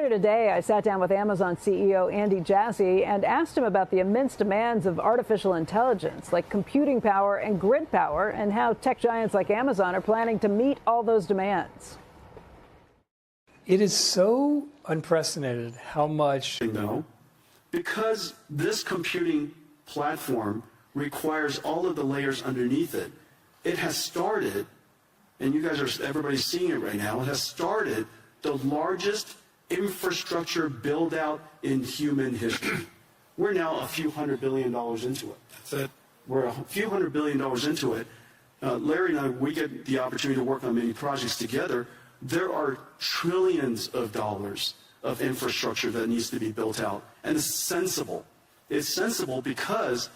Earlier today, I sat down with Amazon CEO Andy Jassy and asked him about the immense demands of artificial intelligence, like computing power and grid power, and how tech giants like Amazon are planning to meet all those demands. It is so unprecedented how much... No, because this computing platform requires all of the layers underneath it. It has started, and you guys are, everybody's seeing it right now, it has started the largest infrastructure build out in human history. We're now a few $100 billion into it. That's it. We're a few $100 billion into it. Larry and I, we get the opportunity to work on many projects together. There are trillions of dollars of infrastructure that needs to be built out, and it's sensible. It's sensible because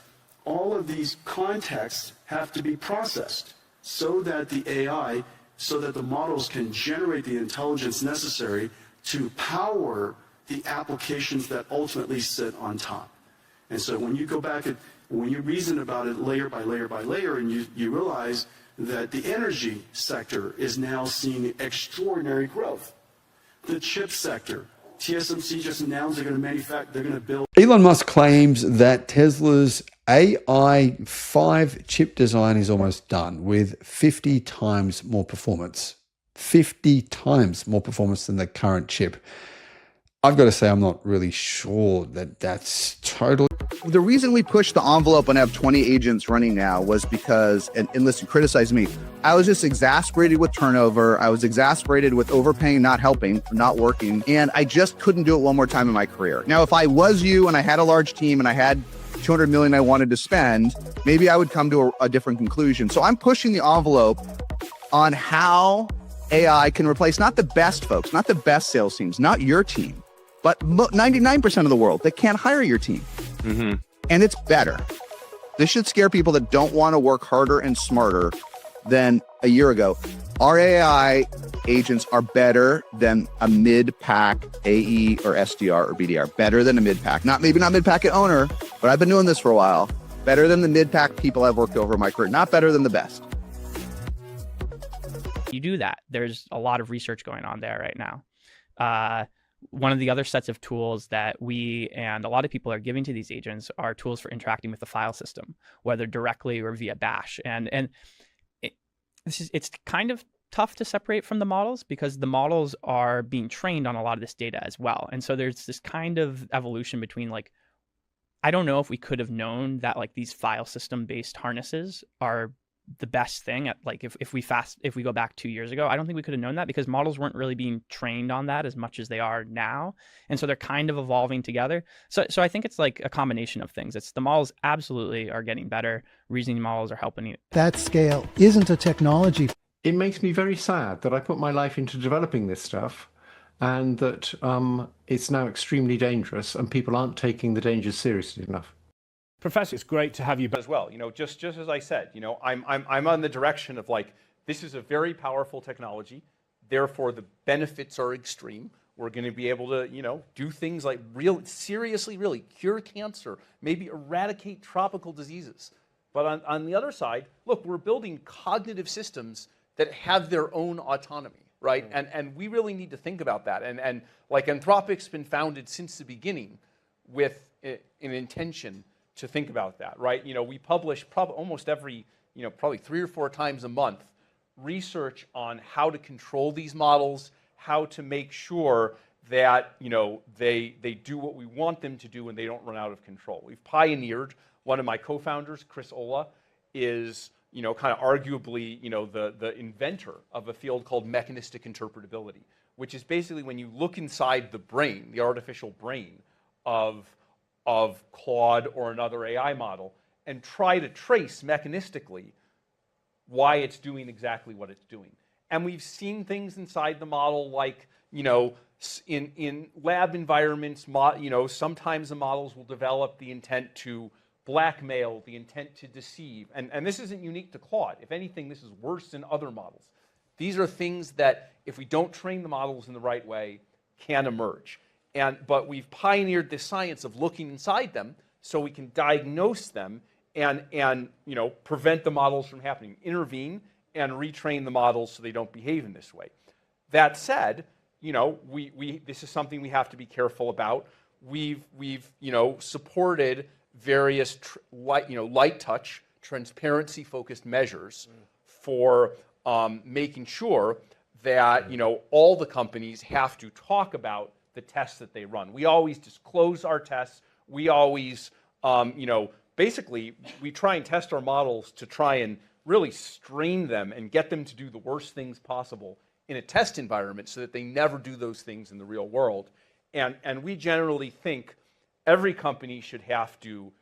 all of these contexts have to be processed so that the AI, so that the models can generate the intelligence necessary to power the applications that ultimately sit on top. And so when you go back and when you reason about it layer by layer by layer, and you realize that the energy sector is now seeing extraordinary growth. The chip sector, TSMC just announced they're going to manufacture, they're going to build. Elon Musk claims that Tesla's AI 5 chip design is almost done with 50 times more performance. 50 times more performance than the current chip. I've got to say, I'm not really sure that that's totally... The reason we pushed the envelope and have 20 agents running now was because, and listen, criticize me, I was just exasperated with turnover. I was exasperated with overpaying, not helping, not working, and I just couldn't do it one more time in my career. Now, if I was you and I had a large team and I had 200 million I wanted to spend, maybe I would come to a different conclusion. So I'm pushing the envelope on how AI can replace not the best folks, not the best sales teams, not your team, but 99% of the world that can't hire your team. Mm-hmm. And it's better. This should scare people that don't want to work harder and smarter than a year ago. Our AI agents are better than a mid-pack AE or SDR or BDR. Better than a mid-pack. Maybe not mid-pack owner, but I've been doing this for a while. Better than the mid-pack people I've worked over my career. Not better than the best. You do that. There's a lot of research going on there right now. One of the other sets of tools that we and a lot of people are giving to these agents are tools for interacting with the file system, whether directly or via bash. And it's kind of tough to separate from the models because the models are being trained on a lot of this data as well. And so there's this kind of evolution between, like, I don't know if we could have known that like these file system based harnesses are the best thing at, like, if we go back 2 years ago, I don't think we could have known that because models weren't really being trained on that as much as they are now. And so they're kind of evolving together. So I think it's like a combination of things. It's the models absolutely are getting better. Reasoning models are helping you. That scale isn't a technology. It makes me very sad that I put my life into developing this stuff and that it's now extremely dangerous and people aren't taking the dangers seriously enough. Professor, it's great to have you back as well. You know, just as I said, you know, I'm on the direction of, like, this is a very powerful technology. Therefore, the benefits are extreme. We're going to be able to, you know, do things like seriously cure cancer, maybe eradicate tropical diseases. But on the other side, look, we're building cognitive systems that have their own autonomy, right? And we really need to think about that. And like Anthropic's been founded since the beginning with an intention to think about that, right? You know, we publish almost every, you know, probably 3 or 4 times a month, research on how to control these models, how to make sure that, you know, they do what we want them to do and they don't run out of control. We've pioneered. One of my co-founders, Chris Olah, is, you know, kind of arguably, you know, the inventor of a field called mechanistic interpretability, which is basically when you look inside the brain, the artificial brain of Claude or another AI model and try to trace mechanistically why it's doing exactly what it's doing. And we've seen things inside the model like, you know, in lab environments, you know, sometimes the models will develop the intent to blackmail, the intent to deceive. And this isn't unique to Claude. If anything, this is worse in other models. These are things that, if we don't train the models in the right way, can emerge. But we've pioneered this science of looking inside them so we can diagnose them and you know, prevent the models from happening, intervene and retrain the models so they don't behave in this way. That said, this is something we have to be careful about. We've supported various light touch, transparency-focused measures for making sure that all the companies have to talk about the tests that they run. We always disclose our tests. We always, basically, we try and test our models to try and really strain them and get them to do the worst things possible in a test environment so that they never do those things in the real world. And we generally think every company should have to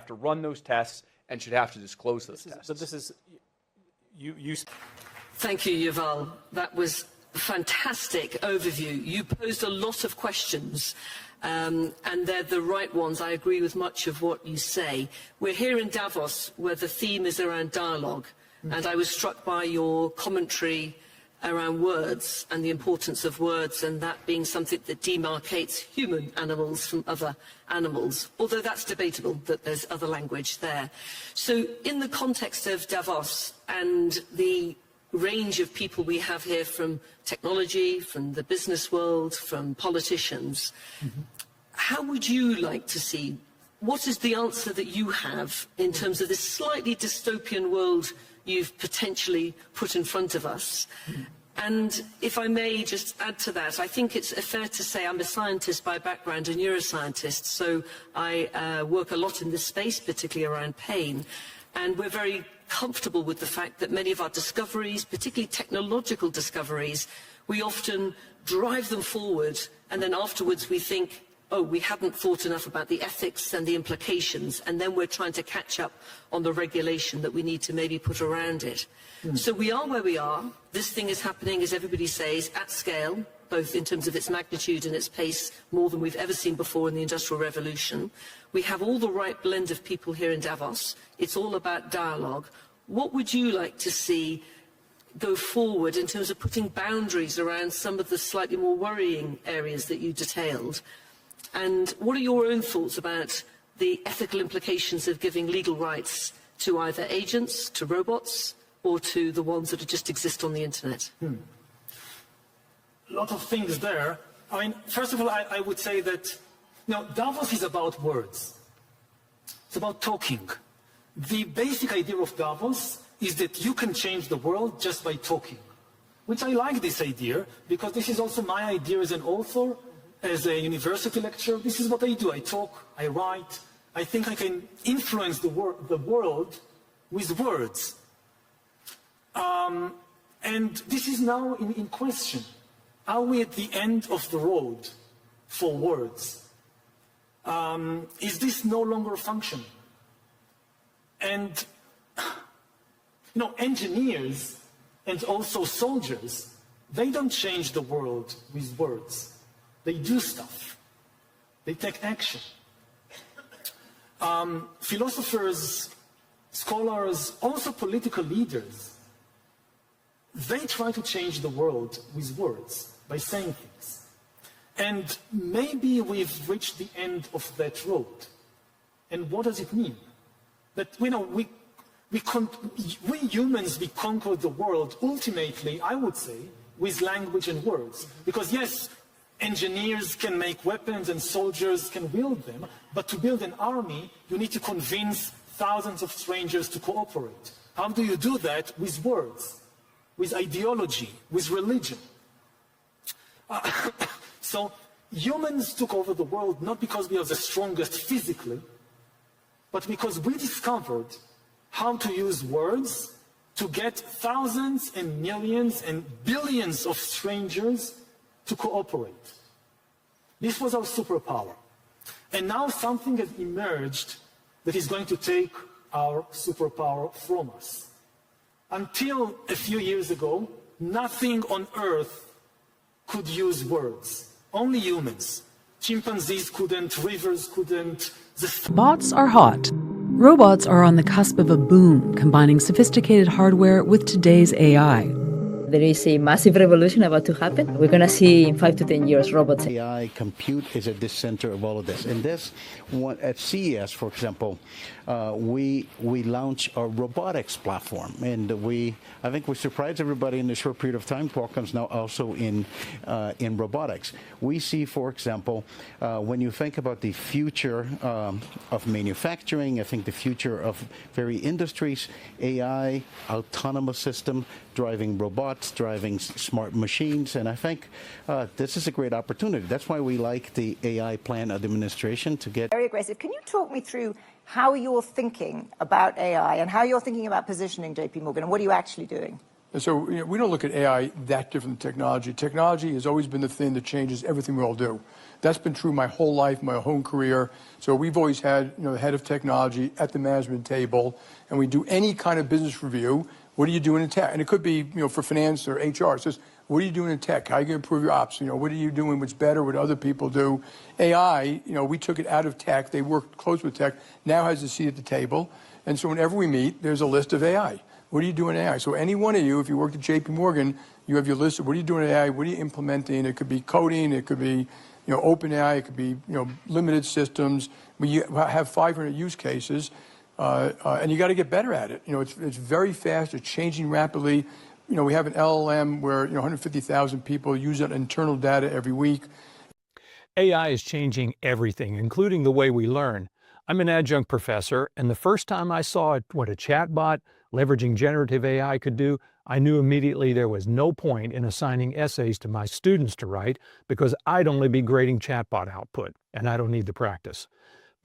run those tests and should have to disclose those tests. But this is, you. Thank you, Yuval. That was a fantastic overview. You posed a lot of questions, and they're the right ones. I agree with much of what you say. We're here in Davos, where the theme is around dialogue, and I was struck by your commentary around words and the importance of words, and that being something that demarcates human animals from other animals, although that's debatable that there's other language there. So in the context of Davos and the range of people we have here from technology, from the business world, from politicians, how would you like to see, what is the answer that you have in terms of this slightly dystopian world you've potentially put in front of us? And if I may just add to that, I think it's fair to say I'm a scientist by background, a neuroscientist, so I work a lot in this space, particularly around pain. And we're very comfortable with the fact that many of our discoveries, particularly technological discoveries, we often drive them forward, and then afterwards we think, oh, we hadn't thought enough about the ethics and the implications, and then we're trying to catch up on the regulation that we need to maybe put around it. So we are where we are. This thing is happening, as everybody says, at scale, both in terms of its magnitude and its pace, more than we've ever seen before in the Industrial Revolution. We have all the right blend of people here in Davos. It's all about dialogue. What would you like to see go forward in terms of putting boundaries around some of the slightly more worrying areas that you detailed? And what are your own thoughts about the ethical implications of giving legal rights to either agents, to robots, or to the ones that just exist on the internet? A lot of things there. I mean, first of all, I would say that, Davos is about words. It's about talking. The basic idea of Davos is that you can change the world just by talking, which I like this idea, because this is also my idea as an author, as a university lecturer. This is what I do. I talk, I write. I think I can influence the world with words. And this is now in question. Are we at the end of the road for words? Is this no longer functioning? And, engineers and also soldiers, they don't change the world with words. They do stuff. They take action. Philosophers, scholars, also political leaders, they try to change the world with words, by saying things. And maybe we've reached the end of that road. And what does it mean? That, we humans, we conquer the world ultimately, I would say, with language and words. Because yes, engineers can make weapons and soldiers can wield them, but to build an army, you need to convince thousands of strangers to cooperate. How do you do that? With words, with ideology, with religion. So humans took over the world not because we are the strongest physically, but because we discovered how to use words to get thousands and millions and billions of strangers to cooperate. This was our superpower. And now something has emerged that is going to take our superpower from us. Until a few years ago, nothing on Earth could use words. Only humans. Chimpanzees couldn't, rivers couldn't. Bots are hot. Robots are on the cusp of a boom, combining sophisticated hardware with today's AI. There is a massive revolution about to happen. We're going to see in 5 to 10 years robots. AI compute is at the center of all of this. And this one at CES, for example, we launch a robotics platform, and I think we surprised everybody in a short period of time. Qualcomm's now also in robotics. We see, for example, when you think about the future of manufacturing, I think the future of very industries, AI, autonomous system, driving robots, driving smart machines, and I think this is a great opportunity. That's why we like the AI plan administration to get very aggressive. Can you talk me through how you're thinking about AI and how you're thinking about positioning JP Morgan, and what are you actually doing? So we don't look at AI that different than technology. Technology has always been the thing that changes everything we all do. That's been true my whole life, my whole career. So we've always had the head of technology at the management table, and we do any kind of business review. What are you doing in tech? And it could be for finance or HR. It says, what are you doing in tech? How are you going to improve your ops? What are you doing what's better, what other people do? AI, we took it out of tech. They worked close with tech, now has a seat at the table. And so whenever we meet, there's a list of AI. What are you doing in AI? So any one of you, if you worked at JP Morgan, you have your list of what are you doing in AI, what are you implementing? It could be coding, it could be open AI, it could be limited systems. We have 500 use cases, and you got to get better at it. It's very fast, it's changing rapidly. We have an LLM where 150,000 people use that internal data every week. AI is changing everything, including the way we learn. I'm an adjunct professor, and the first time I saw what a chatbot leveraging generative AI could do, I knew immediately there was no point in assigning essays to my students to write because I'd only be grading chatbot output, and I don't need the practice.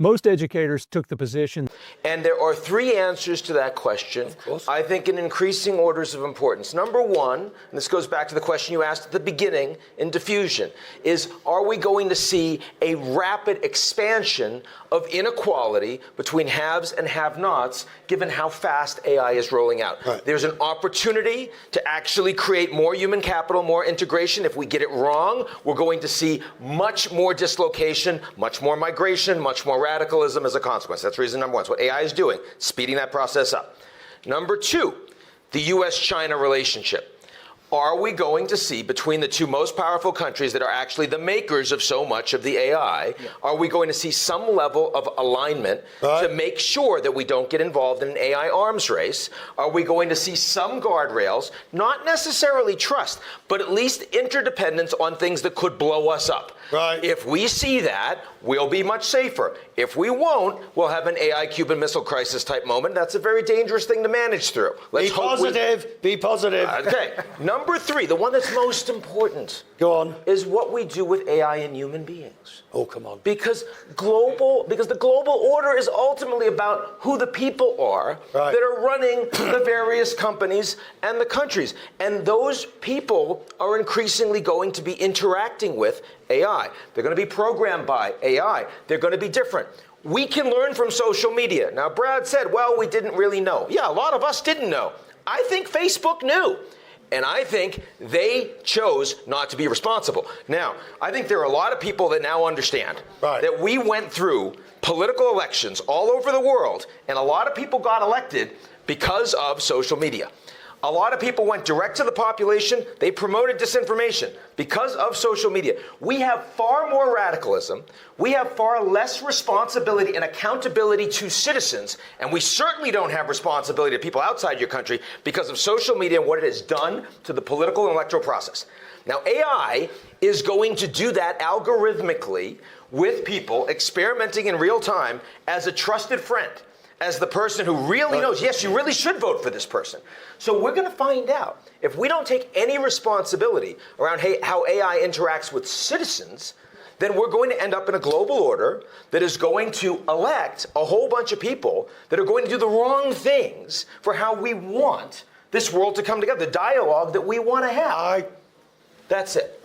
Most educators took the position. And there are three answers to that question, I think in increasing orders of importance. Number one, and this goes back to the question you asked at the beginning in diffusion, is are we going to see a rapid expansion of inequality between haves and have-nots given how fast AI is rolling out? Right. There's an opportunity to actually create more human capital, more integration. If we get it wrong, we're going to see much more dislocation, much more migration, much more radicalism as a consequence. That's reason number one. It's what AI is doing, speeding that process up. Number two, the US-China relationship. Are we going to see between the two most powerful countries that are actually the makers of so much of the AI, are we going to see some level of alignment to make sure that we don't get involved in an AI arms race? Are we going to see some guardrails, not necessarily trust, but at least interdependence on things that could blow us up? Right. If we see that, we'll be much safer. If we won't, we'll have an AI Cuban Missile Crisis type moment. That's a very dangerous thing to manage through. Let's be positive. Okay. Number three, the one that's most important. Go on. Is what we do with AI and human beings. Oh, come on. Because the global order is ultimately about who the people are that are running the various companies and the countries. And those people are increasingly going to be interacting with AI. They're going to be programmed by AI. They're going to be different. We can learn from social media. Now, Brad said, well, we didn't really know. Yeah, a lot of us didn't know. I think Facebook knew. And I think they chose not to be responsible. Now, I think there are a lot of people that now understand that we went through political elections all over the world, and a lot of people got elected because of social media. A lot of people went direct to the population. They promoted disinformation because of social media. We have far more radicalism. We have far less responsibility and accountability to citizens. And we certainly don't have responsibility to people outside your country because of social media and what it has done to the political and electoral process. Now, AI is going to do that algorithmically with people experimenting in real time as a trusted friend, as the person who really knows, yes, you really should vote for this person. So we're going to find out. If we don't take any responsibility around how AI interacts with citizens, then we're going to end up in a global order that is going to elect a whole bunch of people that are going to do the wrong things for how we want this world to come together, the dialogue that we want to have. That's it.